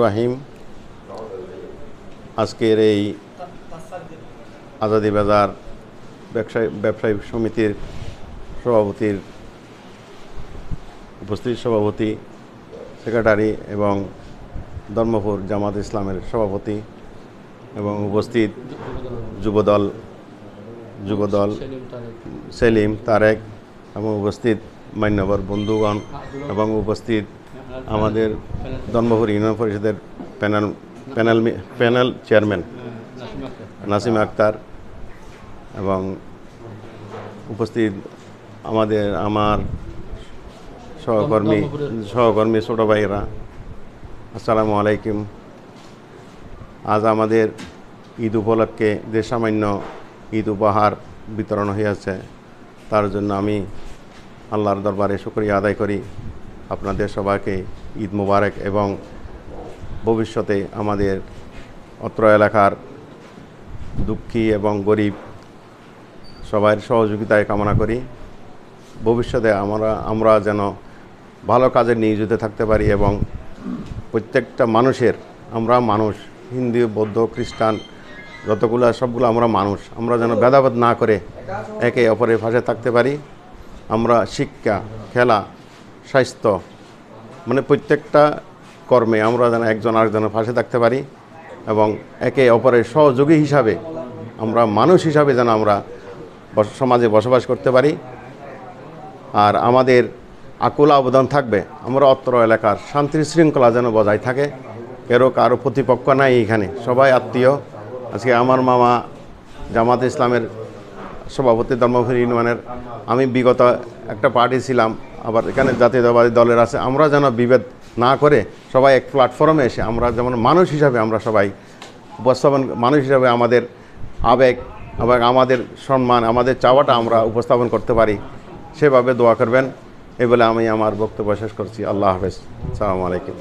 রাহিম আজকের এই আজাদি বাজার ব্যবসায়ী সমিতির সভাপতির উপস্থিত সভাপতি সেক্রেটারি এবং ধর্মপুর জামাত ইসলামের সভাপতি এবং উপস্থিত যুবদল সেলিম তারেক এবং উপস্থিত মান্যবর বন্ধুগণ এবং উপস্থিত আমাদের ধর্মপুর ইউনিয়ন পরিষদের প্যানেল চেয়ারম্যান নাসিম আক্তার এবং উপস্থিত আমার সহকর্মী ছোট ভাইয়েরা, আসসালামু আলাইকুম। আজ আমাদের ঈদ উপলক্ষে যে সামান্য ঈদ উপহার বিতরণ হয়েছে, তার জন্য আমি আল্লাহর দরবারে শুকরিয়া আদায় করি। আপনাদের সবাইকে ঈদ মোবারক এবং ভবিষ্যতে আমাদের অত্র এলাকার দুঃখী এবং গরিব সবার সহযোগিতায় কামনা করি। ভবিষ্যতে আমরা যেন ভালো কাজে নিয়োজিত থাকতে পারি এবং প্রত্যেকটা আমরা মানুষ, হিন্দু বৌদ্ধ খ্রিস্টান যতগুলো সবগুলো আমরা মানুষ, আমরা যেন ভেদাভেদ না করে একে অপরের পাশে থাকতে পারি। আমরা শিক্ষা, খেলা, স্বাস্থ্য প্রত্যেকটা কর্মে আমরা যেন একজন আরেকজনের পাশে থাকতে পারি এবং একে অপরের সহযোগী হিসাবে আমরা মানুষ হিসাবে যেন আমরা সমাজে বসবাস করতে পারি। আর আমাদের আকুল আবেদন থাকবে আমরা অত্র এলাকার শান্তি শৃঙ্খলা যেন বজায় থাকে। কারো প্রতিপক্ষ নাই, এখানে সবাই আত্মীয়। আজকে আমার মামা জামাত ইসলামের সভাপতি ধর্মপুর ইউনিয়নের, আমি বিগত একটা পার্টি ছিলাম, আবার এখানে জাতীয়তাবাদী দলের আছে। আমরা যেন বিভেদ না করে সবাই এক প্ল্যাটফর্মে এসে আমরা যেমন মানুষ হিসাবে আমরা সবাই মানুষ হিসাবে আমাদের আবেগ এবং আমাদের সম্মান, আমাদের চাওয়াটা আমরা উপস্থাপন করতে পারি, সেভাবে দোয়া করবেন। এই বলে আমি আমার বক্তব্য শেষ করছি। আল্লাহ হাফেজ, আসসালামু আলাইকুম।